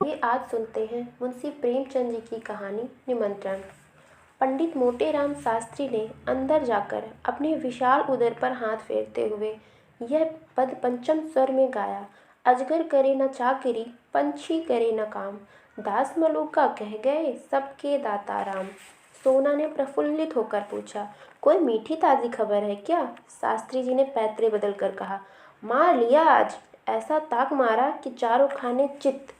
ये आज सुनते हैं मुंशी प्रेमचंद जी की कहानी निमंत्रण। पंडित मोटेराम शास्त्री ने अंदर जाकर अपने विशाल उदर पर हाथ फेरते हुए यह पद पंचम स्वर में गाया। अजगर करे न चाकरी, पंछी करे न काम, दास मलूका कह गए सबके दाता राम। सोना ने प्रफुल्लित होकर पूछा, कोई मीठी ताज़ी खबर है क्या? शास्त्री जी ने पैतरे बदल कर कहा, मार लिया आज, ऐसा ताक मारा कि चारों खाने चित्त।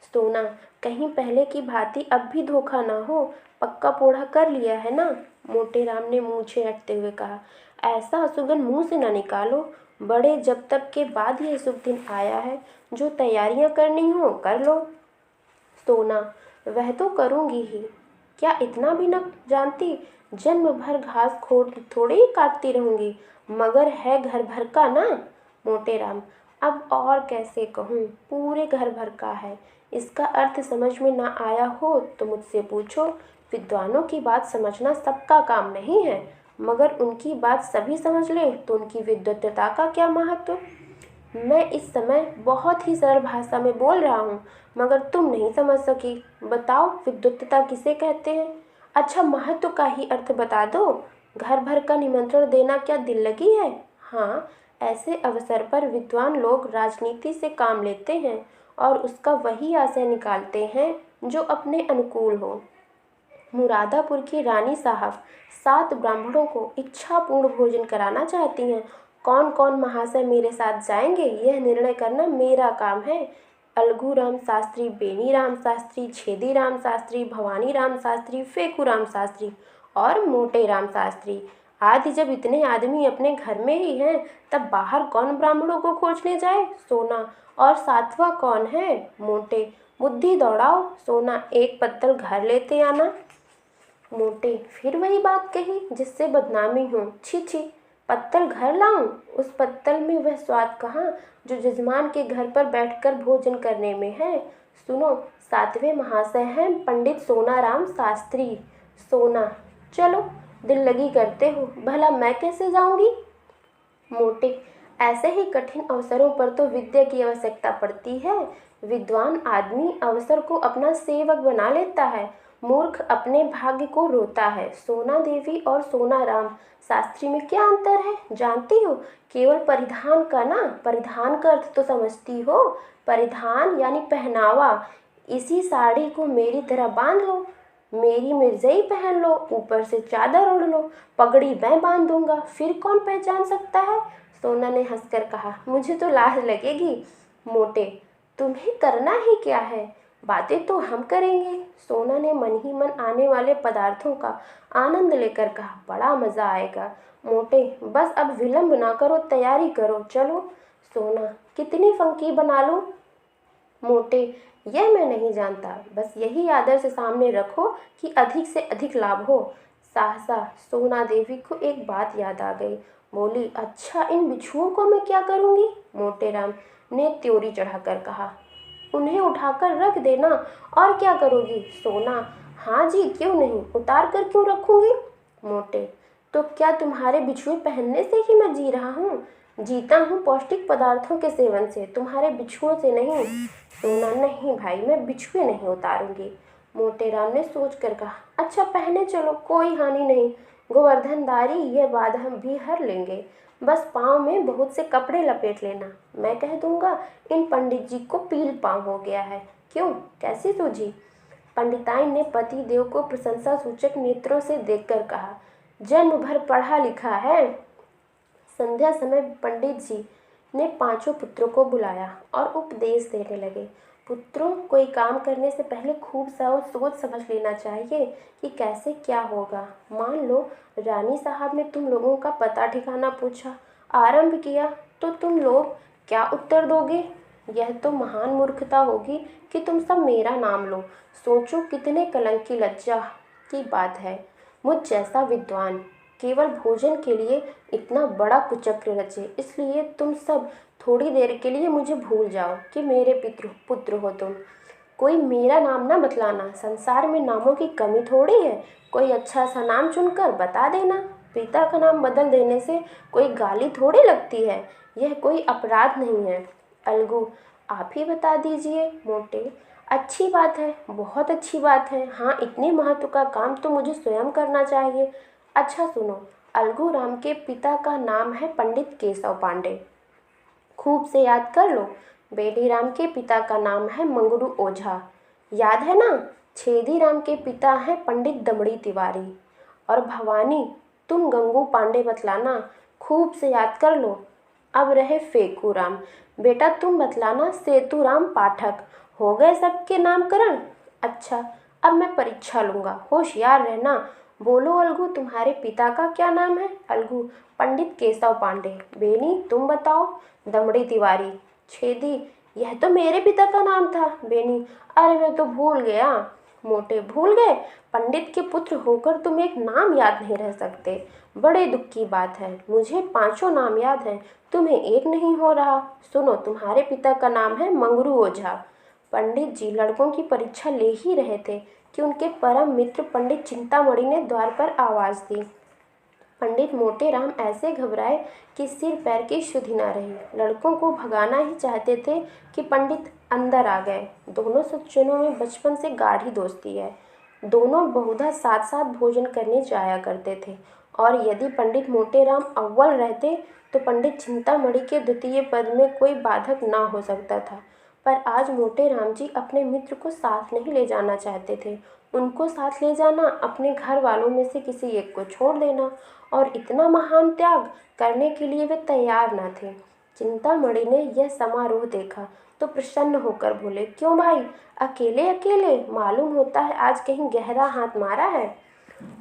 सोना, कहीं पहले की भांति अब भी धोखा ना हो, पक्का पोढ़ा कर लिया है ना? मोटेराम ने मूछें अटते हुए कहा, ऐसा सुगन मुंह से न निकालो। बड़े जब तक के बाद यह शुभ दिन आया है, जो तैयारियां करनी हो कर लो। सोना, वह तो करूंगी ही, क्या इतना भी न जानती? जन्म भर घास खोट थोड़े ही काटती रहूंगी, मगर है घर भर का ना। मोटेराम, अब और कैसे कहूँ, पूरे घर भर का है। इसका अर्थ समझ में ना आया हो तो मुझसे पूछो। विद्वानों की बात समझना सबका काम नहीं है, मगर उनकी बात सभी समझ ले तो उनकी विद्वत्ता का क्या महत्व। मैं इस समय बहुत ही सरल भाषा में बोल रहा हूँ, मगर तुम नहीं समझ सकी। बताओ, विद्वत्ता किसे कहते हैं? अच्छा, महत्व का ही अर्थ बता दो। घर भर का निमंत्रण देना क्या दिल लगी है? हाँ, ऐसे अवसर पर विद्वान लोग राजनीति से काम लेते हैं और उसका वही आशय निकालते हैं जो अपने अनुकूल हो। मुरादापुर की रानी साहब 7 ब्राह्मणों को इच्छापूर्ण भोजन कराना चाहती हैं। कौन कौन महाशय मेरे साथ जाएंगे, यह निर्णय करना मेरा काम है। अलगू राम शास्त्री, बेनी राम शास्त्री, छेदी राम शास्त्री, भवानी राम शास्त्री, फेकू राम शास्त्री और मोटे राम शास्त्री। आदि जब इतने आदमी अपने घर में ही हैं, तब बाहर कौन ब्राह्मणों को खोजने जाए? सोना, और 7वां कौन है? मोटे, बुद्धि दौड़ाओ। सोना, एक पत्तल घर लेते आना। मोटे, फिर वही बात कही जिससे बदनामी हो। छी छी, पत्तल घर लाऊं? उस पत्तल में वह स्वाद कहाँ जो जजमान के घर पर बैठकर भोजन करने में है। सुनो, 7वें महाशय हैं पंडित सोनाराम शास्त्री। सोना, चलो, दिल लगी करते हो, भला मैं कैसे जाऊंगी? मोटे, ऐसे ही कठिन अवसरों पर तो विद्या की आवश्यकता पड़ती है। विद्वान आदमी अवसर को अपना सेवक बना लेता है, मूर्ख अपने भाग्य को रोता है। सोना देवी और सोना राम शास्त्री में क्या अंतर है जानती हो? केवल परिधान का ना। परिधान का अर्थ तो समझती हो? परिधान यानी पहनावा। इसी साड़ी को मेरी तरह बांध लो, मेरी मिर्जई पहन लो, ऊपर से चादर ओढ़ लो, पगड़ी मैं बांध दूंगा, फिर कौन पहचान सकता है? सोना ने हंसकर कहा, मुझे तो लाज लगेगी। मोटे, तुम्हें करना ही क्या है, बातें तो हम करेंगे। सोना ने मन ही मन आने वाले पदार्थों का आनंद लेकर कहा, बड़ा मजा आएगा। मोटे, बस अब विलंब ना करो, तैयारी करो, चलो। सोना, कितनी फंकी बना लूं? मोटे, यह मैं नहीं जानता, बस यही आदर से सामने रखो कि अधिक से अधिक लाभ हो। सहसा सोना देवी को एक बात याद आ गई। बोली, अच्छा, इन बिच्छुओं को मैं क्या करूंगी? मोटेराम ने त्योरी चढ़ाकर कहा, उन्हें उठाकर रख देना। और क्या करोगी? सोना, हाँ जी, क्यों नहीं, उतार कर क्यों रखूंगी? मोटे, तो क्या तुम्हारे बिछुए पहनने से ही मैं जी रहा हूँ? जीता हूँ पौष्टिक पदार्थों के सेवन से, तुम्हारे बिछुओं से नहीं। सोना, नहीं भाई, मैं बिछुए नहीं उतारूंगी। मोटेराम ने सोच कर कहा, अच्छा, पहने चलो, कोई हानि नहीं। गोवर्धनदारी यह बात हम भी हर लेंगे, बस पाँव में बहुत से कपड़े लपेट लेना। मैं कह दूंगा इन पंडित जी को पील पाँव हो गया है। क्यों, कैसी सूझी? पंडिताइन ने पति देव को प्रशंसा सूचक नेत्रों से देखकर कहा, जन्म भर पढ़ा लिखा है। संध्या समय पंडित जी ने 5 पुत्रों को बुलाया और उपदेश देने लगे। पुत्रों, कोई काम करने से पहले खूब सोच समझ लेना चाहिए कि कैसे क्या होगा। मान लो रानी साहब ने तुम लोगों का पता ठिकाना पूछा, आरंभ किया, तो तुम लोग क्या उत्तर दोगे? यह तो महान मूर्खता होगी कि तुम सब मेरा नाम लो। सोचो, कितने कलंक की लज्जा की बात है। मुझ जैसा विद्वान केवल भोजन के लिए इतना बड़ा कुचक्र रचे, इसलिए तुम सब थोड़ी देर के लिए मुझे भूल जाओ कि मेरे पुत्र हो तुम। कोई मेरा नाम ना बतलाना, संसार में नामों की कमी थोड़ी है। कोई अच्छा सा नाम चुनकर बता देना। पिता का नाम बदल देने से कोई गाली थोड़ी लगती है, यह कोई अपराध नहीं है। अलगू, आप ही बता दीजिए। मोटे, अच्छी बात है, बहुत अच्छी बात है। हाँ, इतने महत्व का काम तो मुझे स्वयं करना चाहिए। अच्छा सुनो, अलगू राम के पिता का नाम है पंडित केशव पांडे। खूब से याद कर लो। बेडीराम के पिता का नाम है मंगरू ओझा। याद है ना? छेदीराम के पिता हैं पंडित दमड़ी तिवारी। और भवानी, तुम गंगू पांडे बतलाना। खूब से याद कर लो। अब रहे फेकूराम। बेटा तुम बतलाना सेतुराम पाठक। हो गए सबके नामकरण? अच्छा, अब मैं परीक्षा लूँगा, होशियार रहना। बोलो अलगू, तुम्हारे पिता का क्या नाम है? अलगू, पंडित केशव पांडे। बेनी, तुम बताओ? दमड़ी तिवारी। छेदी, यह तो मेरे पिता का नाम था। बेनी, अरे मैं तो भूल गया। मोटे, भूल गए? पंडित के पुत्र होकर तुम एक नाम याद नहीं रह सकते? बड़े दुख की बात है। मुझे पांचों नाम याद हैं, तुम्हें एक नहीं हो रहा। सुनो, तुम्हारे पिता का नाम है मंगरू ओझा। पंडित जी लड़कों की परीक्षा ले ही रहे थे कि उनके परम मित्र पंडित चिंतामणि ने द्वार पर आवाज़ दी। पंडित मोटे राम ऐसे घबराए कि सिर पैर की सुधि न रही। लड़कों को भगाना ही चाहते थे कि पंडित अंदर आ गए। दोनों सज्जनों में बचपन से गाढ़ी दोस्ती है। दोनों बहुधा साथ साथ भोजन करने जाया करते थे और यदि पंडित मोटे राम अव्वल रहते तो पंडित चिंतामणि के द्वितीय पद में कोई बाधक ना हो सकता था। पर आज मोटे राम जी अपने मित्र को साथ नहीं ले जाना चाहते थे। उनको साथ ले जाना अपने घर वालों में से किसी एक को छोड़ देना, और इतना महान त्याग करने के लिए वे तैयार न थे। चिंतामणि ने यह समारोह देखा तो प्रसन्न होकर बोले, क्यों भाई, अकेले अकेले? मालूम होता है आज कहीं गहरा हाथ मारा है।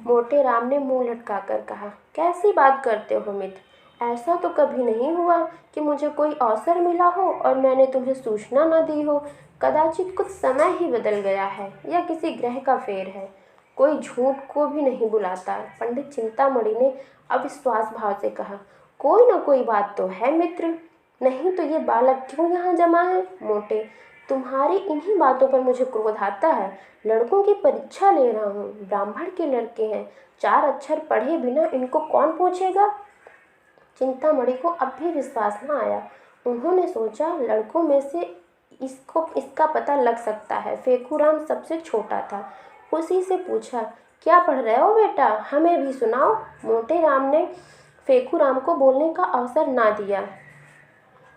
मोटे राम ने मुंह लटकाकर कहा, कैसी बात करते हो मित्र? ऐसा तो कभी नहीं हुआ कि मुझे कोई अवसर मिला हो और मैंने तुम्हें सूचना न दी हो। कदाचित कुछ समय ही बदल गया है या किसी ग्रह का फेर है। कोई झूठ को भी नहीं बुलाता। पंडित चिंतामणि ने अविश्वास भाव से कहा, कोई ना कोई बात तो है मित्र, नहीं तो ये बालक क्यों यहाँ जमा है? मोटे, तुम्हारी इन्हीं बातों पर मुझे क्रोध आता है। लड़कों की परीक्षा ले रहा हूँ, ब्राह्मण के लड़के हैं, 4 अक्षर पढ़े बिना इनको कौन पूछेगा? चिंतामणि को अब भी विश्वास न आया। उन्होंने सोचा, लड़कों में से इसका पता लग सकता है। फेकूराम सबसे छोटा था। उसी से पूछा, क्या पढ़ रहे हो बेटा, हमें भी सुनाओ। मोटे राम ने फेकूराम को बोलने का अवसर ना दिया।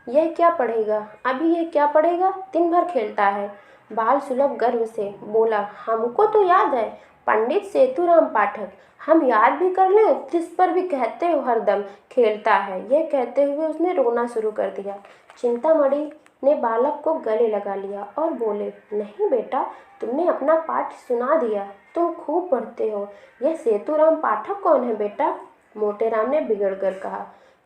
यह क्या पढ़ेगा? अभी यह क्या पढ़ेगा? दिन भर खेलता है। बाल सुलभ गर्व से बोला, हमको तो याद है, पंडित सेतुराम पाठक। हम याद भी कर लें, जिस पर भी कहते हो हरदम खेलता है। यह कहते हुए उसने रोना शुरू कर दिया। चिंतामणि ने बालक को गले लगा लिया और बोले, नहीं बेटा, तुमने अपना पाठ सुना दिया, तुम खूब पढ़ते हो। यह सेतुराम पाठक कौन है बेटा? मोटे राम ने बिगड़ कर कहा,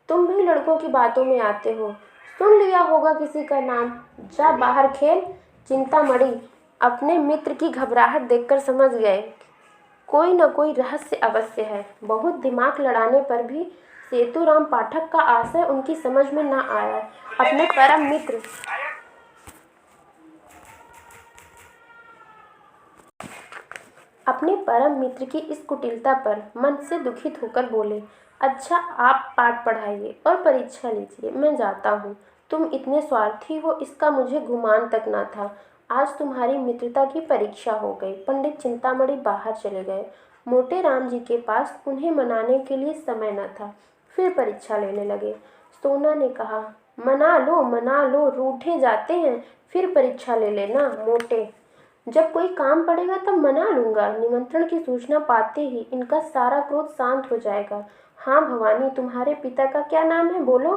तुम भी लड़कों की बातों में आते हो, सुन लिया होगा किसी का नाम, जा बाहर खेल। चिंतामणि अपने मित्र की घबराहट देखकर समझ गए, कोई न कोई रहस्य अवश्य है। बहुत दिमाग लड़ाने पर भी सेतुराम पाठक का आशय उनकी समझ में न आया। अपने परम मित्र की इस कुटिलता पर मन से दुखित होकर बोले, अच्छा, आप पाठ पढ़ाइए और परीक्षा लीजिए, मैं जाता हूँ। तुम इतने स्वार्थी हो इसका मुझे गुमान तक न था। आज तुम्हारी मित्रता की परीक्षा हो गई। पंडित चिंतामणि बाहर चले गए। मोटे राम जी के पास उन्हें मनाने के लिए समय न था। फिर परीक्षा लेने लगे। सोना ने कहा, मना लो, रूठे जाते हैं, फिर परीक्षा ले लेना। मोटे, जब कोई काम पड़ेगा तब मना लूंगा। निमंत्रण की सूचना पाते ही इनका सारा क्रोध शांत हो जाएगा। हाँ भवानी, तुम्हारे पिता का क्या नाम है, बोलो।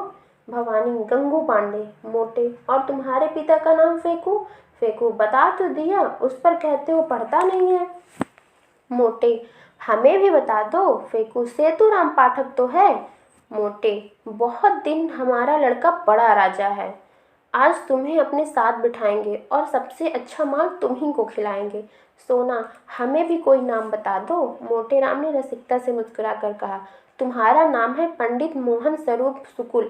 भवानी, गंगू पांडे। मोटे, और तुम्हारे पिता का नाम? फेकू। फेकू, बता तो दिया, उस पर कहते हो पढ़ता नहीं है। मोटे, हमें भी बता दो। फेकू, सेतुराम पाठक तो है। मोटे, बहुत दिन हमारा लड़का बड़ा राजा है। आज तुम्हें अपने साथ बिठाएंगे और सबसे अच्छा माल तुम्ही को खिलाएंगे। सोना, हमें भी कोई नाम बता दो। मोटे राम ने रसिकता से मुस्कुराकर कहा, तुम्हारा नाम है पंडित मोहन स्वरूप शुक्ल।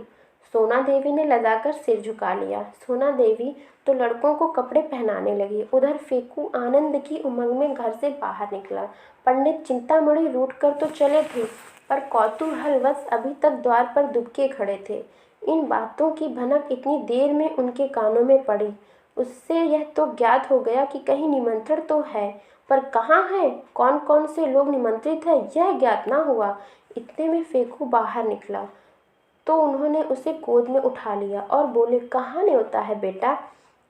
सोना देवी ने लगाकर सिर झुका लिया। सोना देवी तो लड़कों को कपड़े पहनाने लगी। उधर फेकू आनंद की उमंग में घर से बाहर निकला। पंडित चिंतामणि रूठ कर तो चले थे, पर कौतूहलवश अभी तक द्वार पर दुबके खड़े थे। इन बातों की भनक इतनी देर में उनके कानों में पड़ी। उससे यह तो ज्ञात हो गया कि कहीं निमंत्रण तो है, पर कहाँ है, कौन कौन से लोग निमंत्रित हैं, यह ज्ञात ना हुआ। इतने में फेकू बाहर निकला तो उन्होंने उसे गोद में उठा लिया और बोले, कहाँ न्योता है बेटा।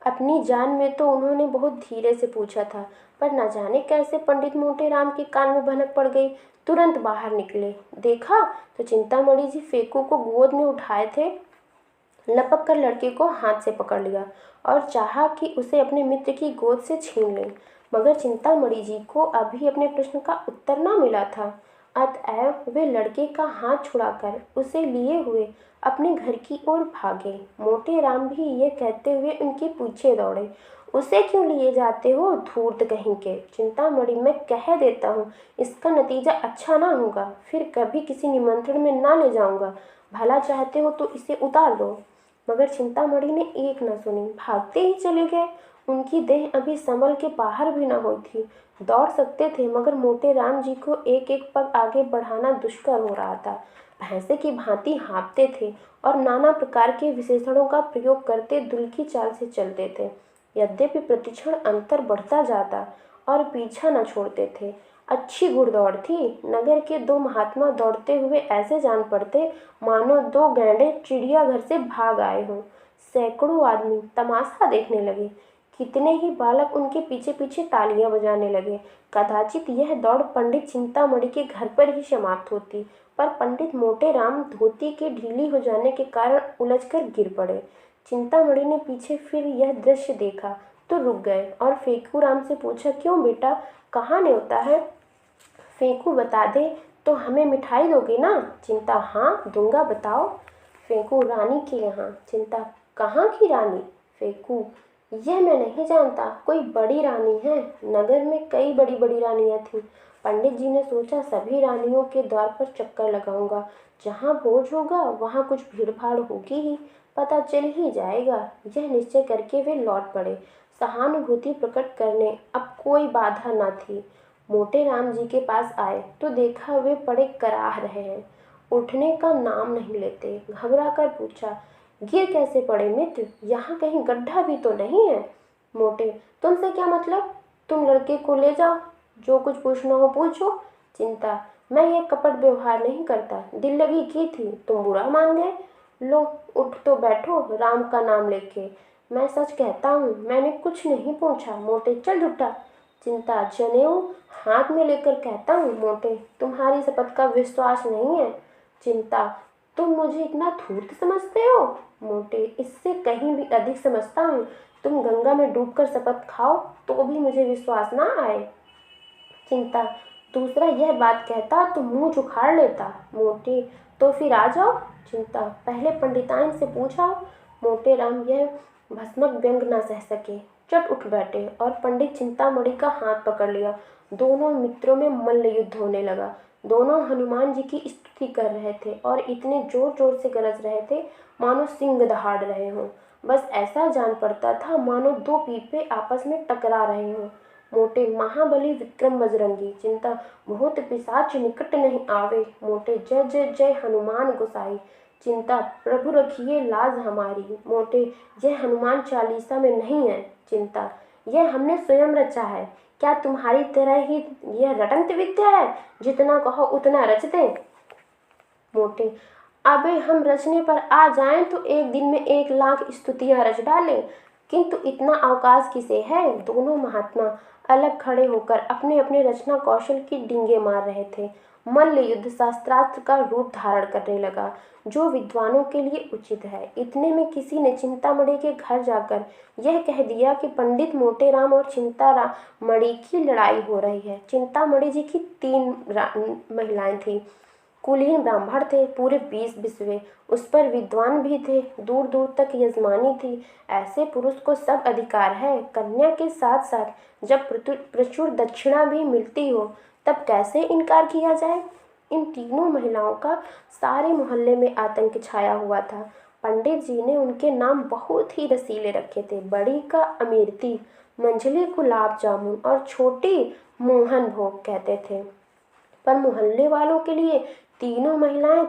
अपनी जान में तो उन्होंने बहुत धीरे से पूछा था, पर न जाने कैसे पंडित मोटे राम के कान में भनक पड़ गई। तुरंत बाहर निकले, देखा तो चिंतामणि जी फेकू को गोद में उठाए थे। लपक कर लड़के को हाथ से पकड़ लिया और चाहा कि उसे अपने मित्र की गोद से छीन लें, मगर चिंतामणि जी को अभी अपने प्रश्न का उत्तर न मिला था। अतएव वे लड़के का हाथ छुड़ाकर उसे लिए हुए अपने घर की ओर भागे। मोटे राम भी ये कहते हुए उनके पीछे दौड़े, उसे क्यों लिए जाते हो, धूर्त कहीं के। चिंतामणि, मैं कह देता हूँ, इसका नतीजा अच्छा ना होगा, फिर कभी किसी निमंत्रण में ना ले जाऊंगा। भला चाहते हो तो इसे उतार दो। मगर चिंतामणि ने एक न सुनी, भागते ही चले गए। उनकी देह अभी संभल के बाहर भी न हुई थी। दौड़ सकते थे, मगर मोटे राम जी को एक एक पग आगे बढ़ाना दुष्कर हो रहा था। भैंसे की भांति हाँफते थे और नाना प्रकार के विशेषणों का प्रयोग करते दुल्की चाल से चलते थे। यद्यपि प्रतिक्षण अंतर बढ़ता जाता और पीछा न छोड़ते थे। अच्छी घुड़दौड़ थी। नगर के दो महात्मा दौड़ते हुए ऐसे जान पड़ते मानो दो गैंडे चिड़ियाघर से भाग आए हों। सैकड़ों आदमी तमाशा देखने लगे। कितने ही बालक उनके पीछे पीछे तालियां बजाने लगे। कदाचित यह दौड़ पंडित चिंतामणि के घर पर ही समाप्त होती, पर पंडित मोटे राम धोती के ढीली हो जाने के कारण उलझकर गिर पड़े। चिंतामणि ने पीछे फिर यह दृश्य देखा तो रुक गए और फेकू राम से पूछा, क्यों बेटा, कहाँ न्योता है। फेंकू, बता दे तो हमें मिठाई दोगे ना। चिंता, हाँ दूंगा, बताओ। फेंकू, रानी के यहाँ। चिंता, कहाँ की रानी। फेंकू, यह मैं नहीं जानता, कोई बड़ी रानी है। नगर में कई बड़ी बड़ी रानियां थीं। पंडित जी ने सोचा सभी रानियों के द्वार पर चक्कर लगाऊंगा। जहाँ भोज होगा वहाँ कुछ भीड़ भाड़ होगी ही, पता चल ही जाएगा। यह निश्चय करके वे लौट पड़े, सहानुभूति प्रकट करने। अब कोई बाधा न थी। मोटे राम जी के पास आए तो देखा वे पड़े कराह रहे हैं, उठने का नाम नहीं लेते। घबरा कर पूछा, गिर कैसे पड़े मित्र, यहाँ कहीं गड्ढा भी तो नहीं है। मोटे, तुमसे क्या मतलब, तुम लड़के को ले जाओ, जो कुछ पूछना हो पूछो। चिंता, मैं ये कपट व्यवहार नहीं करता, दिल लगी की थी, तुम बुरा मान गए। लो उठ तो बैठो राम का नाम लेके। मैं सच कहता हूँ, मैंने कुछ नहीं पूछा। मोटे, चल झूठा। चिंता, जनेऊ हाथ में लेकर कहता हूँ। मोटे, तुम्हारी शपथ का विश्वास नहीं है। चिंता, तुम मुझे इतना धूर्त समझते हो। मोटे, इससे कहीं भी अधिक समझता हूँ। तुम गंगा में डूबकर शपथ खाओ तो भी मुझे विश्वास ना आए। चिंता, दूसरा यह बात कहता तो मुंह उखाड़ लेता। मोटे, तो फिर आ जाओ। चिंता, पहले पंडिताइन से पूछा। मोटे राम यह भस्मक व्यंग न सह सके, चट उठ बैठे और पंडित चिंतामणि का हाथ पकड़ लिया। दोनों मित्रों में मल्ल युद्ध होने लगा। दोनों हनुमान जी की स्तुति कर रहे थे और इतने जोर जोर से गरज रहे थे मानो सिंह दहाड़ रहे हों। बस ऐसा जान पड़ता था मानो दो पीपे आपस में टकरा रहे हों। मोटे, महाबली विक्रम बजरंगी। चिंता, भूत पिशाच निकट नहीं आवे। मोटे, जय जय जय हनुमान गोसाई। चिंता, प्रभु रखिए लाज हमारी। मोटे, यह हनुमान चालीसा में नहीं है। चिंता, यह हमने स्वयं रचा है। क्या तुम्हारी तरह ही यह रटंत विद्या है, जितना कहो उतना रच दें। मोटे, अबे हम रचने पर आ जाएं तो एक दिन में 1 लाख स्तुतियां रच डालें, किंतु इतना अवकाश किसे है। दोनों महात्मा अलग खड़े होकर अपने अपने रचना कौशल की डींगे मार रहे थे। मल्ल युद्ध शास्त्रास्त्र का रूप धारण करने लगा, जो विद्वानों के लिए उचित है। इतने में किसी ने चिंतामणि के घर जाकर यह कह दिया कि पंडित मोटेराम और चिंतामणि की लड़ाई हो रही है। चिंतामणि जी की 3 महिलाएं थीं। कुलीन ब्राह्मण थे पूरे 20 बिस्वे, उस पर विद्वान भी थे, दूर दूर तक यजमानी थी। ऐसे पुरुष को सब अधिकार है। कन्या के साथ साथ जब प्रचुर दक्षिणा भी मिलती हो तब कैसे इनकार किया जाए। इन तीनों महिलाओं का सारे मोहल्ले में आतंक छाया हुआ था। पंडित जी ने उनके नाम बहुत ही रसीले रखे थे। बड़ी का अमीरती, मंझली गुलाब जामुन और छोटी मोहन भोग कहते थे। पर मोहल्ले वालों के लिए तीनों महिलाएं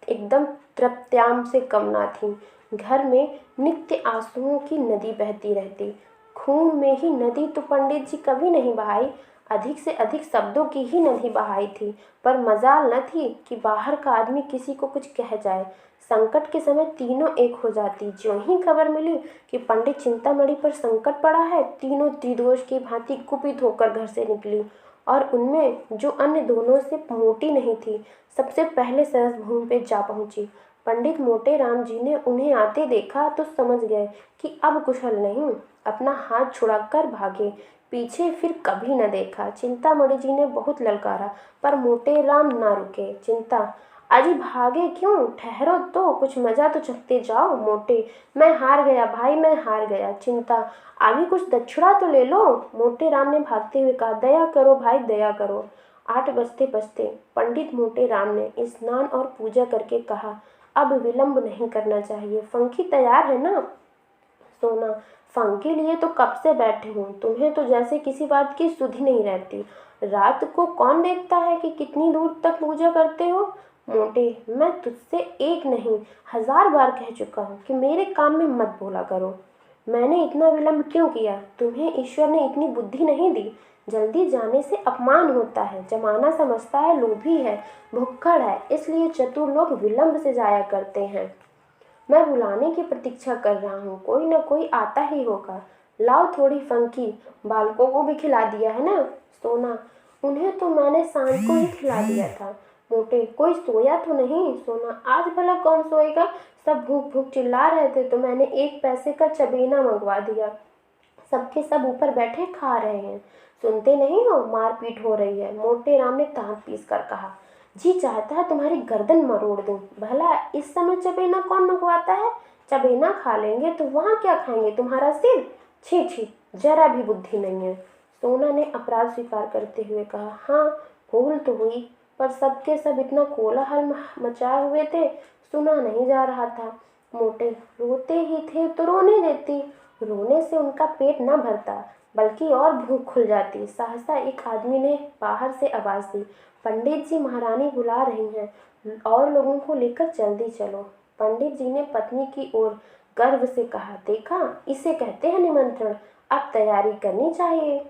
एकदम तृप्त्याम से कम ना थीं। घर में नित्य आंसुओं की नदी बहती रहती। खून में ही नदी तो पंडित जी कभी नहीं बहाई, अधिक से अधिक शब्दों की ही नदी बहाई थी। पर मजाल न थी कि बाहर का आदमी किसी को कुछ कह जाए। संकट के समय तीनों एक हो जाती। ज्यों ही खबर मिली कि पंडित चिंतामणि पर संकट पड़ा है, तीनों त्रिदोष की भांति कुपित होकर घर से निकली। और उनमें जो अन्य दोनों से मोटी नहीं थी, सबसे पहले सरस भूमि पे जा पहुंची। पंडित मोटे राम जी ने उन्हें आते देखा तो समझ गए कि अब कुछ हल नहीं। अपना हाथ छुड़ाकर भागे, पीछे फिर कभी न देखा। चिंतामणि जी ने बहुत ललकारा, पर मोटे राम ना रुके। चिंता, अजी भागे क्यों? ठहरो तो, कुछ मजा तो चखते जाओ। मोटे, मैं हार गया भाई, मैं हार गया। चिंता, अभी कुछ दक्षिणा तो ले लो। मोटे राम ने भागते हुए कहा, दया करो भाई, दया करो। 8 बजते बजते पंडित मोटे राम ने स्नान और पूजा करके कहा, अब विलंब नहीं करना चाहिए। फंकी तैयार है ना? सोना, फंक के लिए तो कब से बैठे हूँ, तुम्हें तो जैसे किसी बात की सुध ही नहीं रहती। रात को कौन देखता है कि कितनी दूर तक पूजा करते हो? मोटे, मैं तुझसे एक नहीं 1000 बार कह चुका हूँ कि मेरे काम में मत बोला करो। मैंने इतना विलंब क्यों किया? तुम्हें ईश्वर ने इतनी बुद्धि नहीं दी। जल्दी जाने से अपमान होता है। जमाना समझता है लोभी है, भुक्खड़ है, इसलिए चतुर लोग विलंब से जाया करते हैं। मैं बुलाने की प्रतीक्षा कर रहा हूँ, कोई न कोई आता ही होगा। लाओ थोड़ी फंकी, बालकों को भी खिला दिया है ना? सोना, उन्हें तो मैंने सांझ को ही खिला दिया था। मोटे, कोई सोया तो नहीं? सोना, आज भला कौन सोएगा? सब भूख भूख चिल्ला रहे थे तो मैंने 1 पैसे का चबेना मंगवा दिया। सबके सब ऊपर बैठे खा रहे हैं। सुनते नहीं हो, मारपीट हो रही है। मोटे राम ने दांत पीस कर कहा, जी चाहता है तुम्हारी गर्दन मरोड़ दूं। भला इस समय चबेना कौन मंगवाता है? चबेना खा लेंगे तो वहाँ क्या खाएंगे, तुम्हारा सिर? छी छी, जरा भी बुद्धि नहीं है। सोना ने अपराध स्वीकार करते हुए कहा, हाँ भूल तो हुई, पर सबके सब इतना कोलाहल मचाए हुए थे, सुना नहीं जा रहा था। मोटे, रोते ही थे तो रोने देती। रोने से उनका पेट न भरता, बल्कि और भूख खुल जाती। सहसा एक आदमी ने बाहर से आवाज दी, पंडित जी, महारानी बुला रही हैं और लोगों को लेकर जल्दी चलो। पंडित जी ने पत्नी की ओर गर्व से कहा, देखा, इसे कहते हैं निमंत्रण। अब तैयारी करनी चाहिए।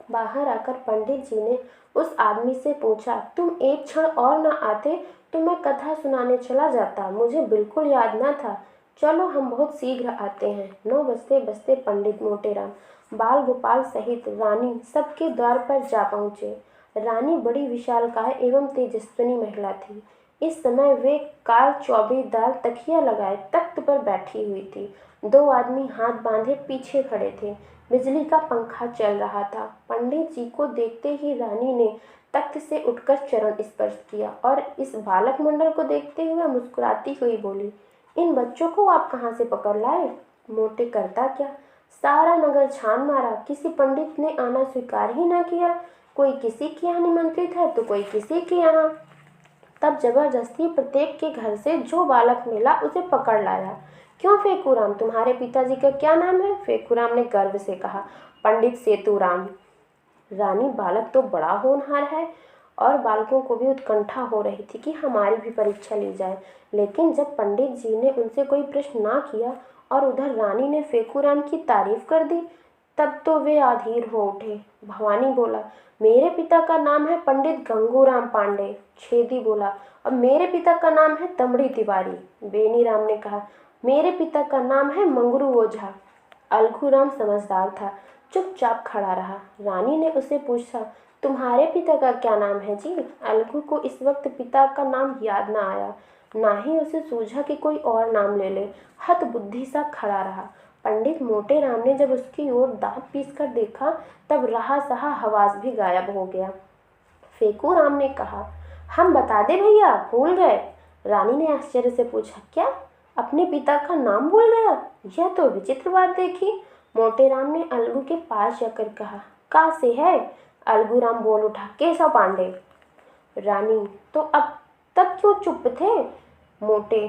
बाहर आकर पंडित जी ने उस आदमी से पूछा, तुम एक क्षण और न आते तो मैं कथा सुनाने चला जाता, मुझे बिल्कुल याद न था। चलो, हम बहुत शीघ्र आते हैं। 9 बजते बजते पंडित मोटेराम, बाल गोपाल सहित रानी सबके द्वार पर जा पहुँचे। रानी बड़ी विशालकाय एवं तेजस्विनी महिला थी। इस समय वे काल चौबीदार तकिया लगाए तख्त पर बैठी हुई थी। 2 आदमी हाथ बांधे पीछे खड़े थे। बिजली का पंखा चल रहा था। पंडित जी को देखते ही रानी ने तख्त से उठकर चरण स्पर्श किया और इस बालक मंडल को देखते हुए मुस्कुराती हुई बोली, इन बच्चों को आप कहाँ से पकड़ लाए? मोटे, करता क्या, सारा नगर छान मारा, किसी पंडित ने आना स्वीकार ही न किया। कोई किसी के यहाँ निमंत्रित है तो कोई किसी के यहाँ। तब जबरदस्ती प्रत्येक के घर से जो बालक मिला उसे पकड़ लाया। क्यों फेकूराम, तुम्हारे पिताजी का क्या नाम है? फेकूराम ने गर्व से कहा, पंडित सेतुराम। रानी, बालक तो बड़ा होनहार है। और बालकों को भी उत्कंठा हो रही थी कि हमारी भी परीक्षा ली जाए। लेकिन जब पंडित जी ने उनसे कोई प्रश्न ना किया और उधर रानी ने फेकूराम की तारीफ कर दी, तब तो वे अधीर हो उठे। भवानी बोला, मेरे पिता का नाम है पंडित गंगूराम पांडे। छेदी बोला, और मेरे पिता का नाम है दमड़ी तिवारी। बेनीराम ने कहा, मेरे पिता का नाम है मंगरू ओझा। अलगूराम समझदार था, चुपचाप खड़ा रहा। रानी ने उसे पूछा, तुम्हारे पिता का क्या नाम है जी? अलगू को इस वक्त पिता का नाम याद न आया, ना ही उसे सूझा कि कोई और नाम ले ले। हत बुद्धि सा खड़ा रहा। पंडित मोटे राम ने जब उसकी ओर दांत पीस कर देखा, तब रहा सहा हवास भी गायब हो गया। फेकू राम ने कहा, हम बता दे भैया, भूल गए? रानी ने आश्चर्य से पूछा, क्या, अपने पिता का नाम भूल गया? यह तो विचित्र बात देखी। मोटे राम ने अलगू के पास जाकर कहा, कहाँ से है? अलगू राम बोल उठा, केशव पांडे। रानी, तो अब तक क्यों चुप थे? मोटे,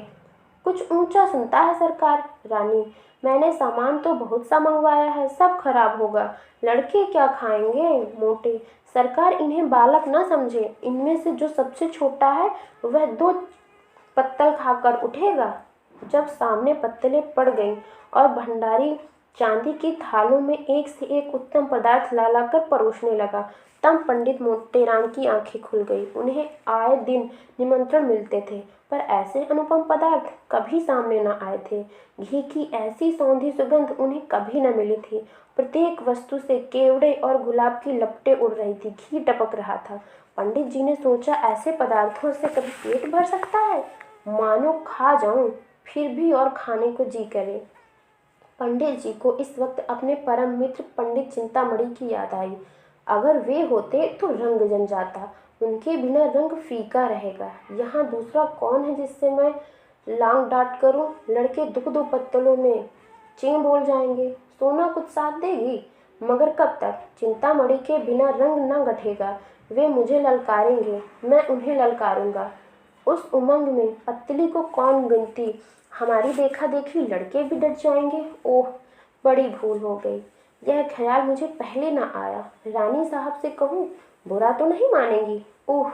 कुछ ऊंचा सुनता है सरकार। रानी, मैंने सामान तो बहुत सा मंगवाया है, सब खराब होगा, लड़के क्या खाएंगे? मोटे, सरकार इन्हें बालक न समझे, इनमें से जो सबसे छोटा है वह 2 पत्तल खाकर उठेगा। जब सामने पत्तलें पड़ गईं और भंडारी चांदी की थालों में एक से एक उत्तम पदार्थ ला ला कर परोसने लगा, तब पंडित मोटेराम की आंखें खुल गई। उन्हें आए दिन निमंत्रण मिलते थे, पर ऐसे अनुपम पदार्थ कभी सामने न आए थे। घी की ऐसी सौंधी सुगंध उन्हें कभी न मिली थी। प्रत्येक वस्तु से केवड़े और गुलाब की लपटें उड़ रही थी, घी टपक रहा था। पंडित जी ने सोचा, ऐसे पदार्थों से कभी पेट भर सकता है? मानो खा जाऊं, फिर भी और खाने को जी करे। पंडित जी को इस वक्त अपने परम मित्र पंडित चिंतामणि की याद आई। अगर वे होते तो रंग जम जाता, उनके बिना रंग फीका रहेगा। यहाँ दूसरा कौन है जिससे मैं लांग डांट करूं? लड़के दो पत्तलों में चीं बोल जाएंगे। सोना कुछ साथ देगी, मगर कब तक? चिंतामणि के बिना रंग न गठेगा। वे मुझे ललकारेंगे, मैं उन्हें ललकारूंगा। उस उमंग में पत्तली को कौन गिनती? हमारी देखा देखी लड़के भी डर जाएंगे। ओह, बड़ी भूल हो गई। यह ख्याल मुझे पहले न आया। रानी साहब से कहूँ, बुरा तो नहीं मानेंगी? ओह,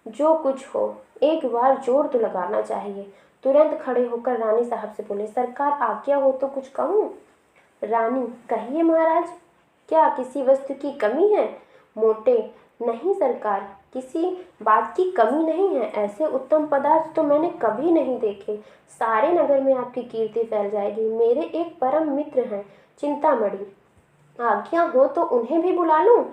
जो कुछ हो, एक बार जोर तो लगाना चाहिए। तुरंत खड़े होकर रानी साहब से बोले, सरकार आज्ञा हो तो कुछ कहूँ? रानी, कहिए महाराज, क्या किसी वस्तु की कमी है? मोटे, नहीं सरकार, किसी बात की कमी नहीं है। ऐसे उत्तम पदार्थ तो मैंने कभी नहीं देखे। सारे नगर में आपकी कीर्ति फैल जाएगी। मेरे एक परम मित्र हैं, चिंतामणि, आज्ञा हो तो उन्हें भी बुला लूं?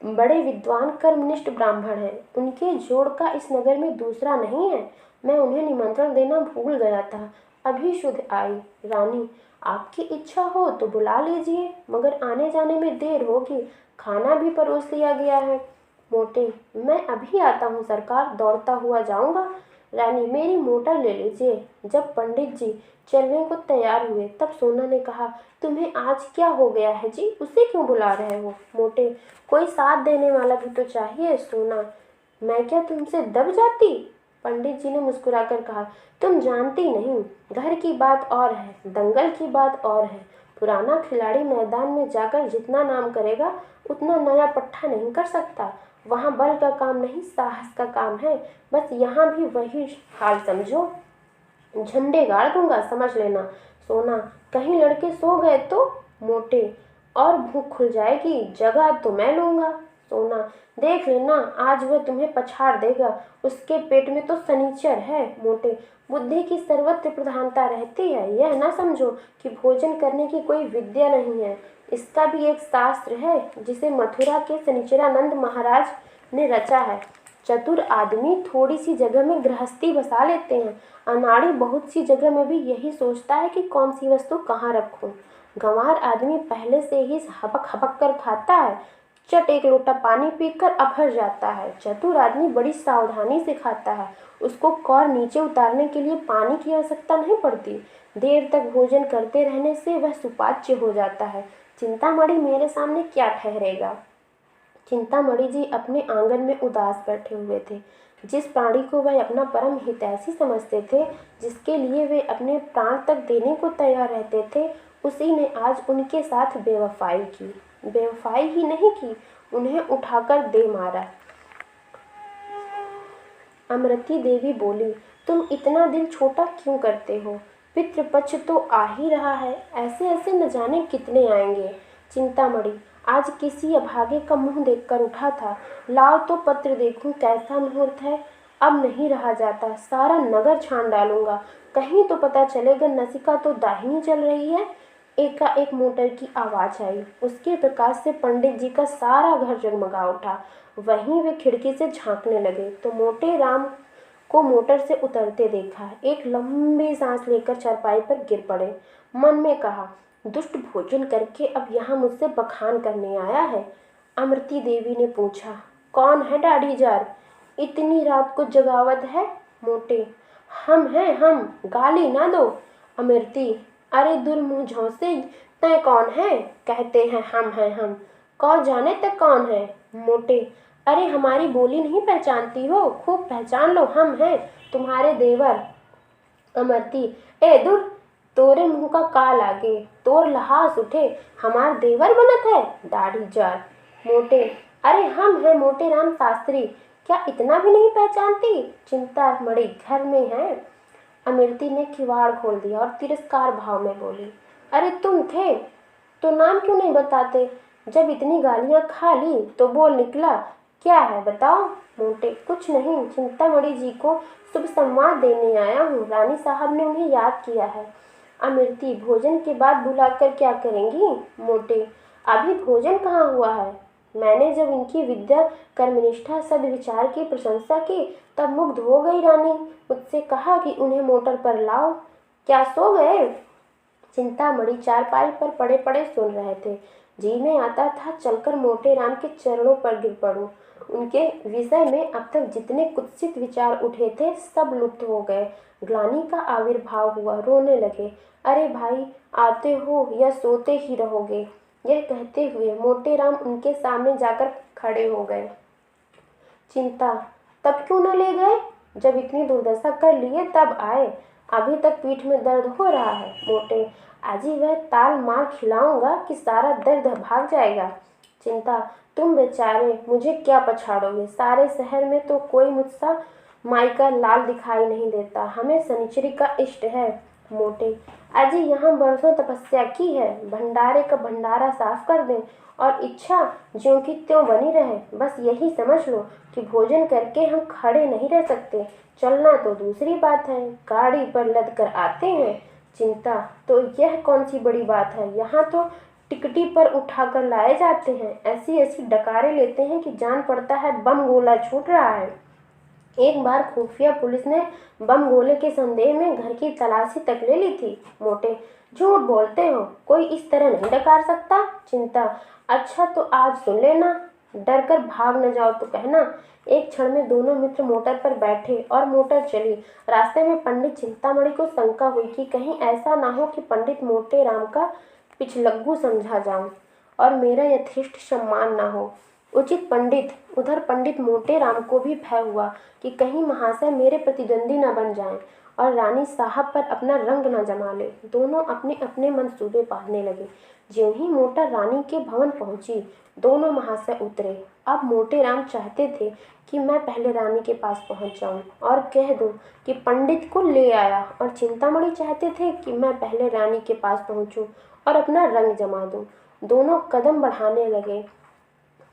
बड़े विद्वान कर्मनिष्ठ ब्राह्मण हैं, उनके जोड़ का इस नगर में दूसरा नहीं है। मैं उन्हें निमंत्रण देना भूल गया था, अभी शुद्ध आई। रानी, आपकी इच्छा हो तो बुला लीजिए, मगर आने जाने में देर होगी। खाना भी परोस लिया गया है। मोटे, मैं अभी आता हूँ सरकार, दौड़ता हुआ जाऊंगा। रानी, मेरी मोटर ले लीजिए। जब पंडित जी चलने को तैयार हुए, तब सोना ने कहा, तुम्हें आज क्या हो गया है जी? उसे क्यों बुला रहे हो? मोटे, कोई साथ देने वाला भी तो चाहिए। सोना, मैं क्या तुमसे दब जाती? पंडित जी ने मुस्कुराकर कहा, तुम जानती नहीं, घर की बात और है, दंगल की बात और है। पुराना खिलाड़ी मैदान में जाकर जितना नाम करेगा, उतना नया पट्टा नहीं कर सकता। वहाँ बल का काम नहीं, साहस का काम है। बस यहाँ भी वही हाल समझो। झंडे गाड़ दूंगा, समझ लेना। सोना, कहीं लड़के सो गए तो? मोटे, और भूख खुल जाएगी, जगह तो मैं लूंगा। सोना, देख लेना, आज वह तुम्हें पछाड़ देगा, उसके पेट में तो सनीचर है। मोटे, बुद्धि की सर्वत्र प्रधानता रहती है, यह ना समझो कि भोजन करने की कोई विद्या नहीं है। इसका भी एक शास्त्र है, जिसे मथुरा के शनिचरानंद महाराज ने रचा है। चतुर आदमी थोड़ी सी जगह में गृहस्थी बसा लेते हैं, अनाड़ी बहुत सी जगह में भी यही सोचता है कि कौन सी वस्तु कहाँ रखूं। गंवार आदमी पहले से ही हपक हपक कर खाता है, चट एक लोटा पानी पीकर अभर जाता है। चतुर आदमी बड़ी सावधानी से खाता है, उसको कौर नीचे उतारने के लिए पानी की आवश्यकता नहीं पड़ती। देर तक भोजन करते रहने से वह सुपाच्य हो जाता है। चिंतामणि मेरे सामने क्या ठहरेगा? चिंतामणि जी अपने आंगन में उदास बैठे हुए थे। जिस प्राणी को वह अपना परम हितैषी समझते थे, जिसके लिए वे अपने प्राण तक देने को तैयार रहते थे, उसी ने आज उनके साथ बेवफाई की। बेवफाई ही नहीं की, उन्हें उठाकर दे मारा। अमृति देवी बोली, तुम इतना दिल छोटा क्यों करते हो? पितृपक्ष तो आ ही रहा है, ऐसे ऐसे न जाने कितने आएंगे। चिंतामणि, आज किसी अभागे का मुंह देखकर उठा था। लाओ तो पत्र देखूं, कैसा मुहूर्त है। अब नहीं रहा जाता, सारा नगर छान डालूंगा, कहीं तो पता चलेगा नसिका तो दाहिनी चल रही है। एकाएक मोटर की आवाज आई, उसके प्रकाश से पंडित जी का सारा घर जगमगा उठा। वहीं वे खिड़की से झांकने लगे तो मोटे राम को मोटर से उतरते देखा। एक लंबी सांस लेकर चारपाई पर गिर पड़े। मन में कहा, दुष्ट भोजन करके अब यहाँ मुझसे बखान करने आया है। अमृति देवी ने पूछा, कौन है दाढ़ी जार? इतनी रात को जगावत है? मोटे, हम हैं हम, गाली ना दो। अमृति, अरे दुर्मुँह झौसे, तय कौन है? कहते हैं हम हैं हम, कौन जाने तक कौन है? मोटे, अरे हमारी बोली नहीं पहचानती हो? खूब पहचान लो, हम हैं तुम्हारे देवर। अमृति, ए दूर, तोरे मुंह का काल आगे, तोर लहास उठे, हमार देवर बनत है दाढ़ी जार। मोटे, अरे हम हैं मोटे राम शास्त्री, क्या इतना भी नहीं पहचानती? चिंतामणि घर में है। अमृति ने किवाड़ खोल दिया और तिरस्कार भाव में बोली, अरे तुम थे तो नाम क्यों नहीं बताते? जब इतनी गालियां खा ली तो बोल निकला, क्या है बताओ? मोटे, कुछ नहीं, चिंतामणि जी को शुभ संवाद देने आया हूँ। रानी साहब ने उन्हें याद किया है। अमृति, भोजन के बाद बुलाकर क्या करेंगी? मोटे, अभी भोजन कहाँ हुआ है? मैंने जब इनकी विद्या, कर्मनिष्ठा, सद्विचार की प्रशंसा की तब मुग्ध हो गई रानी। मुझसे कहा कि उन्हें मोटर पर लाओ। क्या सो गए? चिंतामणि चारपाई पर पड़े पड़े सुन रहे थे। जी में आता था चलकर मोटे राम के चरणों पर गिर पड़ूं। उनके विषय में अब तक जितने कुत्सित विचार उठे थे सब लुप्त हो गए। ग्लानि का आविर्भाव हुआ, रोने लगे। अरे भाई, आते हो या सोते ही रहोगे? यह कहते हुए मोटे राम उनके सामने जाकर खड़े हो गए। चिंता, तब क्यों न ले गए? जब इतनी दुर्दशा कर लिए तब आए। अभी तक पीठ में दर्द हो रहा है। मोटे, आजी वह ताल मार खिलाऊंगा कि सारा दर्द भाग जाएगा। चिंता, तुम बेचारे मुझे क्या पछाड़ोगे? सारे शहर में तो कोई मुझसा माई का लाल दिखाई नहीं देता। हमें शनिचरी का इष्ट है। मोटे, आजी यहाँ बरसों तपस्या की है, भंडारे का भंडारा साफ कर दें और इच्छा ज्यों की त्यों बनी रहे। बस यही समझ लो कि भोजन करके हम खड़े नहीं रह सकते। चलना तो दूसरी बात है, गाड़ी पर लद कर आते हैं। चिंता, तो यह कौन सी बड़ी बात है? यहाँ तो टिकटी पर उठाकर लाए जाते हैं। ऐसी ऐसी डकारे लेते हैं कि जान पड़ता है बम गोला छूट रहा है। एक बार खुफिया पुलिस ने बम गोले के संदेह में घर की तलाशी तक ले ली थी। मोटे, झूठ बोलते हो, कोई इस तरह नहीं डकार सकता। चिंता, अच्छा तो आज सुन लेना, डर कर भाग न जाओ तो कहना। एक क्षण में दोनों मित्र मोटर पर बैठे और मोटर चली। रास्ते में पंडित चिंतामणि को शंका हुई कि कहीं ऐसा ना हो कि पंडित मोटे राम का पिछलग्गू समझा जाऊं और मेरा यथेष्ट सम्मान ना हो। उचित पंडित, उधर पंडित मोटे राम को भी भय हुआ कि कहीं महाशय मेरे प्रतिद्वंदी न बन जाएं और रानी साहब पर अपना रंग न जमा ले। दोनों अपने अपने मंसूबे बांधने लगे। ज्यों ही मोटर रानी के भवन पहुंची, दोनों महाशय उतरे। अब मोटे राम चाहते थे कि मैं पहले रानी के पास पहुंच जाऊं और कह दूं कि पंडित को ले आया, और चिंतामणि चाहते थे कि मैं पहले रानी के पास पहुंचूं और अपना रंग जमा दूं। दोनों कदम बढ़ाने लगे।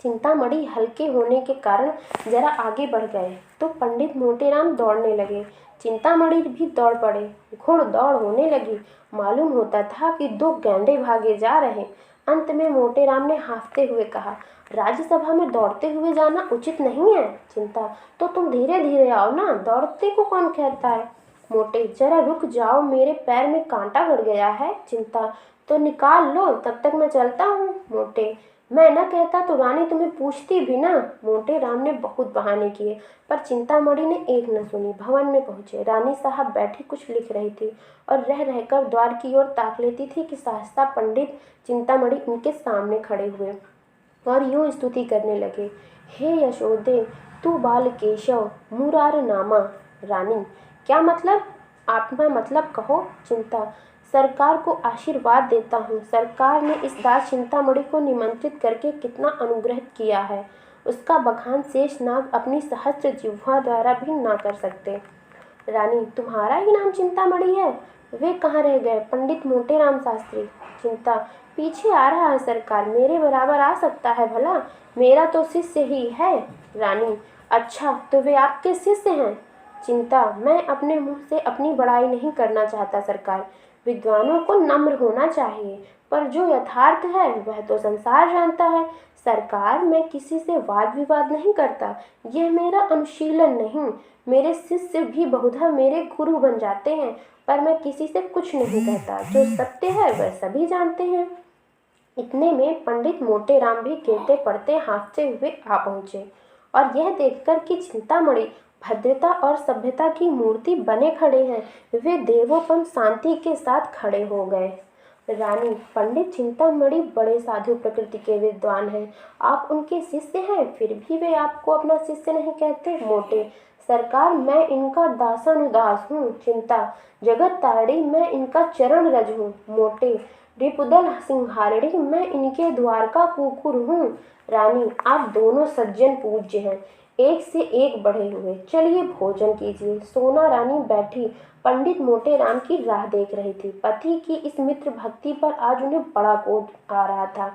चिंतामणि हल्के होने के कारण जरा आगे बढ़ गए तो पंडित मोटेराम दौड़ने लगे। चिंतामणि भी दौड़ पड़े। घुड़दौड़ होने लगी। मालूम होता था कि दो गैंडे भागे जा रहे। अंत में मोटेराम ने हाँफते हुए कहा, राज्यसभा में दौड़ते हुए जाना उचित नहीं है। चिंता, तो तुम धीरे धीरे आओ ना, दौड़ते को कौन कहता है? मोटे, जरा रुक जाओ, मेरे पैर में कांटा गड़ गया है। चिंता, तो निकाल लो, तब तक मैं चलता हूँ। मोटे, मैं न कहता तो रानी तुम्हें पूछती भी ना। मोटे राम ने बहुत बहाने किए पर चिंतामणि ने एक न सुनी। भवन में पहुंचे। रानी साहब बैठी कुछ लिख रही थी और रह रहकर द्वार की ओर ताक लेती थी कि सहसा पंडित चिंतामणि उनके सामने खड़े हुए और यूं स्तुति करने लगे, हे यशोदे, तू बाल केशव मुरार नामा। रानी, क्या मतलब? आप में मतलब कहो। चिंता, सरकार को आशीर्वाद देता हूँ। सरकार ने इस दास चिंतामणि को निमंत्रित करके कितना अनुग्रह किया है, उसका बखान शेषनाग अपनी सहस्त्र जिह्वा द्वारा भी ना कर सकते। रानी, तुम्हारा ही नाम चिंतामणि है? वे कहाँ रह गए? पंडित मोटेराम शास्त्री। चिंता, पीछे आ रहा है सरकार, मेरे बराबर आ सकता है भला? मेरा तो शिष्य ही है। रानी, अच्छा तो वे आपके शिष्य हैं? चिंता, मैं अपने मुंह से अपनी बड़ाई नहीं करना चाहता सरकार। विद्वानों को नम्र होना चाहिए, पर जो यथार्थ है वह तो संसार जानता है। सरकार, मैं किसी से वाद विवाद नहीं करता, यह मेरा अनुशीलन नहीं। मेरे शिष्य भी बहुधा मेरे गुरु बन जाते हैं, पर मैं किसी से कुछ नहीं कहता। जो सत्य है वह सभी जानते हैं। इतने में पंडित मोटेराम भी गिरते पड़ते हाँफते हुए आ पहुँचे और यह देखकर कि चिंतामणि भद्रता और सभ्यता की मूर्ति बने खड़े हैं, वे देवोपम शांति के साथ खड़े हो गए। रानी, पंडित चिंतामणि बड़े साधु प्रकृति के विद्वान हैं, आप उनके शिष्य हैं, फिर भी वे आपको अपना शिष्य नहीं कहते। मोटे, सरकार, मैं इनका दासानुदास हूँ। चिंता, जगत तारणी, मैं इनका चरण रज हूँ। मोटे, रिपुदल सिंहारणी, मैं इनके द्वार का कुकुर हूँ। रानी, आप दोनों सज्जन पूज्य हैं, एक से एक बढ़े हुए। चलिए भोजन कीजिए। सोना रानी बैठी पंडित मोटे राम की राह देख रही थी। पति की इस मित्र भक्ति पर आज उन्हें बड़ा क्रोध आ रहा था।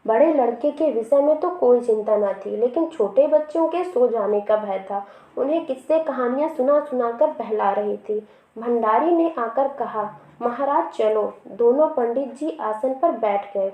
बड़े लड़के के विषय में तो कोई चिंता न थी, लेकिन छोटे बच्चों के सो जाने का भय था। उन्हें किस्से कहानियां सुना सुनाकर बहला रही थी। भंडारी ने आकर कहा, महाराज चलो। दोनों पंडित जी आसन पर बैठ गए।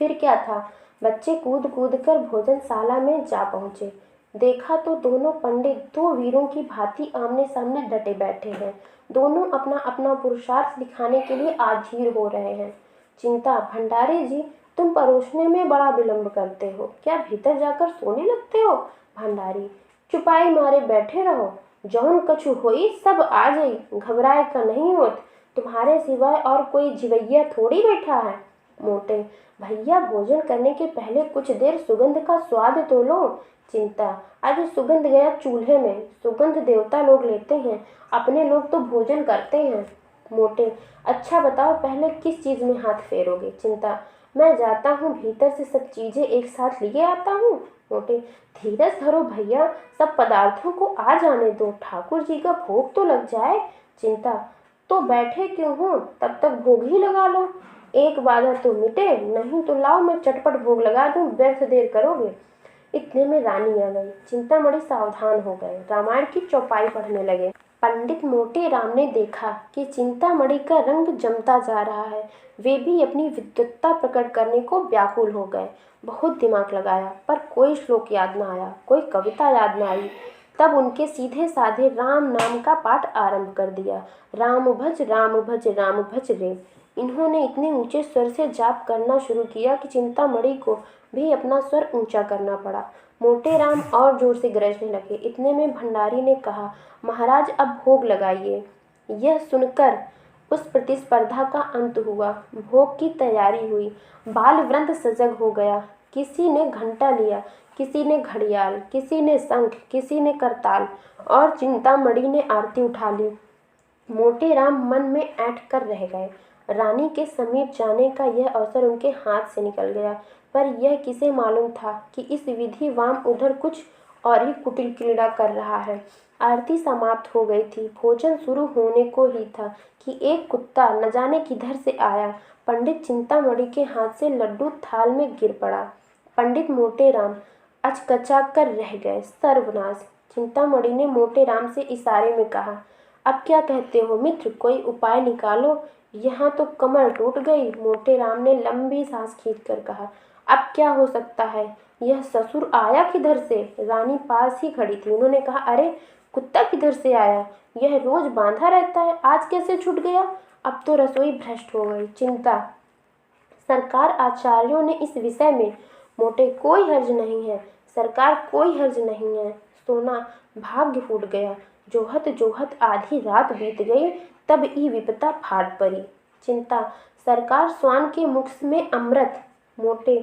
फिर क्या था, बच्चे कूद कूद कर भोजनशाला में जा पहुंचे। देखा तो दोनों पंडित दो वीरों की भांति आमने सामने डटे बैठे हैं। दोनों अपना अपना पुरुषार्थ दिखाने के लिए आधीर हो रहे हैं। चिंता, भंडारी जी तुम परोसने में बड़ा विलंब करते हो, क्या भीतर जाकर सोने लगते हो? भंडारी, चुपाई मारे बैठे रहो। जौन कछु होई सब आ जाई, घबराए का नहीं होत। तुम्हारे सिवाय और कोई जिवैया थोड़ी बैठा है। मोटे, भैया भोजन करने के पहले कुछ देर सुगंध का स्वाद तो लो। चिंता, आज सुगंध गया चूल्हे में। सुगंध देवता लोग लेते हैं, अपने लोग तो भोजन करते हैं। मोटे, अच्छा बताओ पहले किस चीज में हाथ फेरोगे? चिंता, मैं जाता हूँ भीतर से सब चीजें एक साथ लिए आता हूँ। मोटे, धीरज धरो भैया, सब पदार्थों को आ जाने दो, ठाकुर जी का भोग तो लग जाए। चिंता, तो बैठे क्यों हो, तब तक भोग ही लगा लो। एक बाधा तो मिटे, नहीं तो लाओ मैं चटपट भोग लगा दूं, व्यर्थ देर करोगे। इतने में रानी आ गई। चिंतामणि सावधान हो गए, रामायण की चौपाई पढ़ने लगे। पंडित मोटे राम ने देखा कि चिंतामणि का रंग जमता जा रहा है। वे भी अपनी विद्वत्ता प्रकट करने को व्याकुल हो गए। बहुत दिमाग लगाया पर कोई श्लोक याद न आया, कोई कविता याद न आई। तब उनके सीधे साधे राम नाम का पाठ आरंभ कर दिया। राम भज राम भज राम भज रे। इन्होंने इतने ऊंचे स्वर से जाप करना शुरू किया कि चिंतामणि को भी अपना स्वर ऊंचा करना पड़ा। मोटे राम और जोर से गरजने लगे। इतने में भंडारी ने कहा, महाराज अब भोग लगाइए। यह सुनकर उस प्रतिस्पर्धा का अंत हुआ। भोग की तैयारी हुई। बाल वृंद सजग हो गया। किसी ने घंटा लिया, किसी ने घड़ियाल, किसी ने शंख, किसी ने करताल, और चिंतामणि ने आरती उठा ली। मोटे राम मन में ऐंठ कर रह गए। रानी के समीप जाने का यह अवसर उनके हाथ से निकल गया, पर यह किसे मालूम था कि इस विधि वाम उधर कुछ और ही कुटिल क्रीड़ा कर रहा है। आरती समाप्त हो गई थी। भोजन शुरू होने को ही था कि एक कुत्ता न जाने किधर से आया। पंडित चिंतामणि के हाथ से लड्डू थाल में गिर पड़ा। पंडित मोटे राम अचकचा कर रह गए। सर्वनाश! चिंतामणि ने मोटे राम से इशारे में कहा, अब क्या कहते हो मित्र, कोई उपाय निकालो, यहाँ तो कमर टूट गई। मोटे राम ने लंबी सांस खींचकर कहा, अब क्या हो सकता है? यह ससुर आया किधर से? रानी पास ही खड़ी थी। उन्होंने कहा, अरे कुत्ता किधर से आया? यह रोज बांधा रहता है, आज कैसे छूट गया? अब तो रसोई भ्रष्ट हो गई। चिंता, सरकार आचार्यों ने इस विषय में मोटे कोई हर्ज नहीं है। सरकार कोई हर्ज नहीं है। सोना, भाग्य फूट गया। जोहत जोहत आधी रात बीत गई, तब ई विपता फाड़ पड़ी। चिंता, सरकार स्वान के मुख में अमृत। मोटे,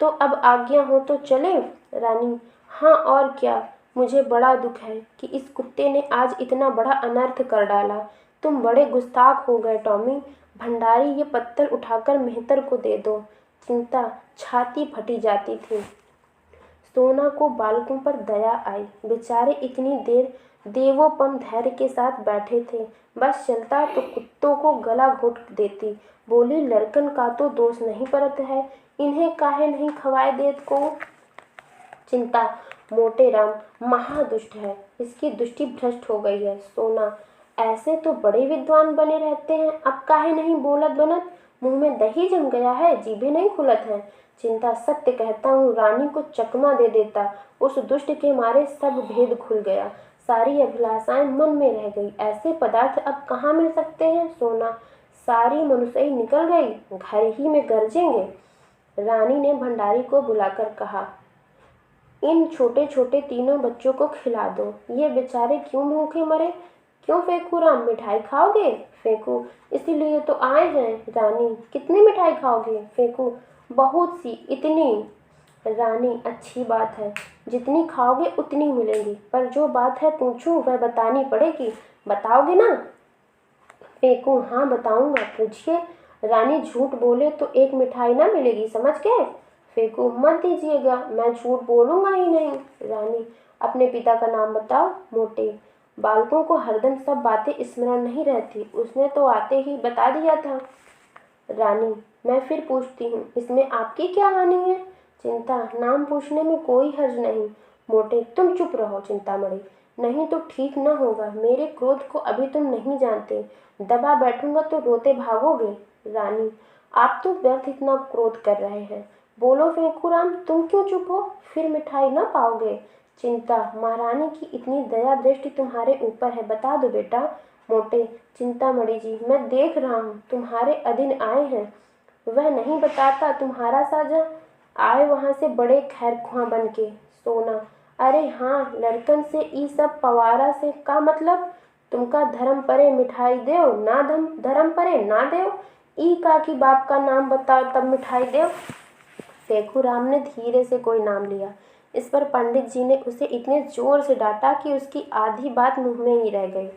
तो अब आज्ञा हो तो चले? रानी, हाँ और क्या। मुझे बड़ा दुख है कि इस कुत्ते ने आज इतना बड़ा अनर्थ कर डाला। तुम बड़े गुस्ताख हो गए टॉमी। भंडारी, ये पत्तल उठाकर मेहतर को दे दो। चिंता, छाती फटी जाती थी। सोना को बालकों पर दया आई। बेचारे इतनी देर देवोपम धैर्य के साथ बैठे थे। बस चलता तो कुत्तों को गला घोट देती। बोली, लड़कन का तो दोष नहीं परत है, इन्हें काहे नहीं खवाए देत को। चिंता, मोटे राम महादुष्ट है, इसकी दृष्टि भ्रष्ट हो गई है। सोना, ऐसे तो बड़े विद्वान बने रहते हैं, अब काहे नहीं बोलत बनत? मुंह में दही जम गया है, जीभें नहीं खुलत हैं। चिंता, सत्य कहता हूँ, रानी को चकमा दे देता। उस दुष्ट के मारे सब भेद खुल गया। सारी अभिलाषाएं मन में रह गई। ऐसे पदार्थ अब कहाँ मिल सकते हैं? सोना, सारी मनुष्यई निकल गई, घर ही में गरजेंगे। रानी ने भंडारी को बुलाकर कहा, इन छोटे छोटे तीनों बच्चों को खिला दो। ये बेचारे क्यों भूखे मरे? क्यों फेंकू राम, मिठाई खाओगे? फेंकू, इसीलिए तो आए हैं। रानी, कितनी मिठाई खाओगे? फेंकू, बहुत सी, इतनी। रानी, अच्छी बात है, जितनी खाओगे उतनी मिलेंगी, पर जो बात है पूछूं वह बतानी पड़ेगी, बताओगे ना? फेंकू, हाँ बताऊंगा, पूछिए। रानी, झूठ बोले तो एक मिठाई ना मिलेगी, समझ गए? फेंकू, मत दीजिएगा, मैं झूठ बोलूंगा ही नहीं। रानी, अपने पिता का नाम बताओ। मोटे, बालकों को हरदम सब बातें स्मरण नहीं रहती, उसने तो आते ही बता दिया था। रानी, मैं फिर पूछती हूँ, इसमें आपकी क्या हानि है? चिंता, नाम पूछने में कोई हर्ज नहीं। मोटे, तुम चुप रहो चिंतामणि, नहीं तो ठीक न होगा। मेरे क्रोध को अभी तुम नहीं जानते, दबा बैठूंगा तो रोते भागोगे। रानी, आप तो व्यर्थ इतना क्रोध कर रहे हैं। बोलो फेंकूराम, तुम क्यों चुप हो? फिर मिठाई न पाओगे। चिंता, महारानी की इतनी दया दृष्टि तुम्हारे ऊपर है, बता दो बेटा। मोटे, चिंतामणि जी, मैं देख रहा हूँ तुम्हारे अधीन आए हैं। वह नहीं बताता तुम्हारा साजा, आए वहां से बड़े खैरख्वाह बन के। सोना, अरे हाँ, लड़कन से ई सब पवारा से का मतलब? तुमका धर्म परे मिठाई देव ना, धर्म परे ना देव। ई का की बाप का नाम बताओ तब मिठाई देव। फेखूराम ने धीरे से कोई नाम लिया। इस पर पंडित जी ने उसे इतने जोर से डांटा कि उसकी आधी बात मुंह में ही रह गई।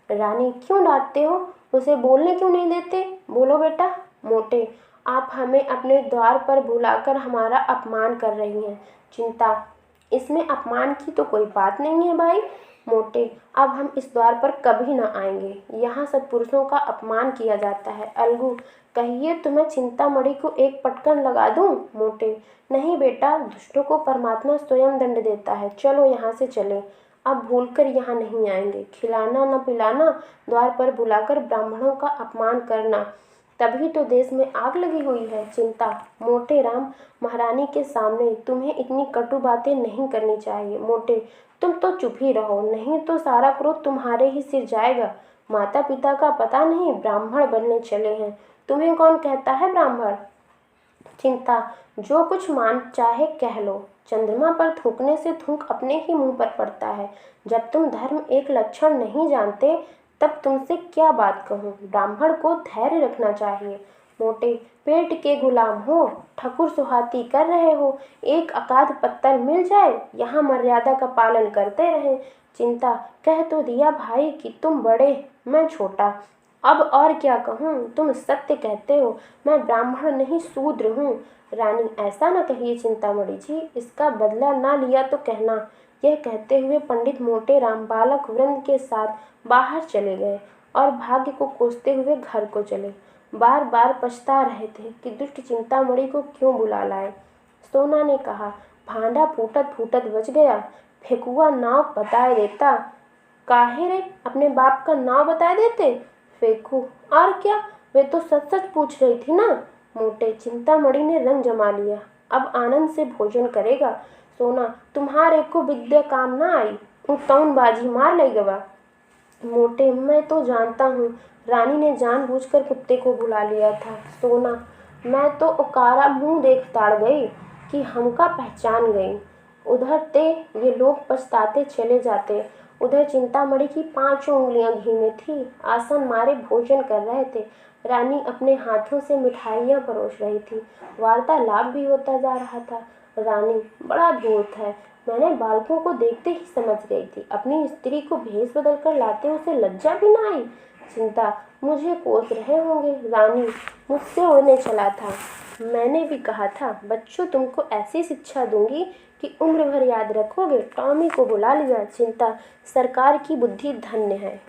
रानी, क्यों डांटते हो? उसे बोलने क्यों नहीं देते? बोलो बेटा। मोटे, आप हमें अपने द्वार पर बुलाकर हमारा अपमान कर रही हैं। चिंता, इसमें अपमान की तो कोई बात नहीं है भाई। मोटे, अब हम इस द्वार पर कभी न आएंगे, यहाँ सब पुरुषों का अपमान किया जाता है। अलगू, कहिए तो मैं चिंतामणि को एक पटकन लगा दूं। मोटे, नहीं बेटा, दुष्टों को परमात्मा स्वयं दंड देता है। चलो यहाँ से चलें, अब भूलकर यहाँ नहीं आएंगे। खिलाना न पिलाना, द्वार पर बुलाकर ब्राह्मणों का अपमान करना, तभी तो देश में आग लगी हुई है। चिंता, मोटे राम, महारानी के सामने तुम्हें इतनी कटु बातें नहीं करनी चाहिए। मोटे, तुम तो चुप ही रहो, नहीं तो सारा क्रोध तुम्हारे ही सिर जाएगा। माता पिता का पता नहीं, ब्राह्मण बनने चले हैं। तुम्हें कौन कहता है ब्राह्मण? चिंता, जो कुछ मान चाहे कह लो, चंद्रमा पर थूकने से थूक अपने ही मुंह पर पड़ता है। जब तुम धर्म एक लक्षण नहीं जानते, तब तुमसे क्या बात कहूँ। ब्राह्मण को धैर्य रखना चाहिए। मोटे, पेट के गुलाम हो, ठकुर सुहाती कर रहे हो, एक अकाध पत्तल मिल जाए, यहाँ मर्यादा का पालन करते रहें। चिंता, कह तो दिया भाई कि तुम बड़े, मैं छोटा, अब और क्या कहूँ। तुम सत्य कहते हो, मैं ब्राह्मण नहीं शूद्र हूँ। रानी, ऐसा न कहिए चिंतामणि जी, इसका बदला ना लिया तो कहना। यह कहते हुए पंडित मोटे राम बालक वृंद के साथ बाहर चले गए और भाग्य को कोसते हुए घर को चले। बार बार पछता रहे थे कि दुष्ट चिंतामणि को क्यों बुला लाए। सोना ने कहा, भांडा फूटत फूटत बच गया, फेकुआ नाव बताए देता। काहे रे, अपने बाप का नाव बताए देते? फेंकू, और क्या, वे तो सच सच पूछ रही थी ना। मोटे, चिंतामणि ने रंग जमा लिया, अब आनंद से भोजन करेगा। सोना, तुम्हारे को विद्या काम ना आई, तौन बाजी मार ले गवा। मोटे, मैं तो जानता हूँ, रानी ने जानबूझकर कुत्ते को बुला लिया था। सोना, मैं तो उकारा मुंह देख ताड़ गई कि हमका पहचान गई। उधर ते ये लोग पछताते चले जाते, उधर चिंतामणि की 5 उंगलियां घी में थी, आसन मारे भोजन कर रहे थे। रानी अपने हाथों से मिठाइयाँ परोस रही थी, वार्तालाप भी होता जा रहा था। रानी, बड़ा धूर्त है, मैंने बालकों को देखते ही समझ गई थी, अपनी स्त्री को भेष बदल कर लाते उसे लज्जा भी न आई। चिंता, मुझे कोस रहे होंगे। रानी, मुझसे उड़ने चला था, मैंने भी कहा था बच्चों तुमको ऐसी शिक्षा दूंगी कि उम्र भर याद रखोगे। टॉमी को बुला लिया। चिंता, सरकार की बुद्धि धन्य है।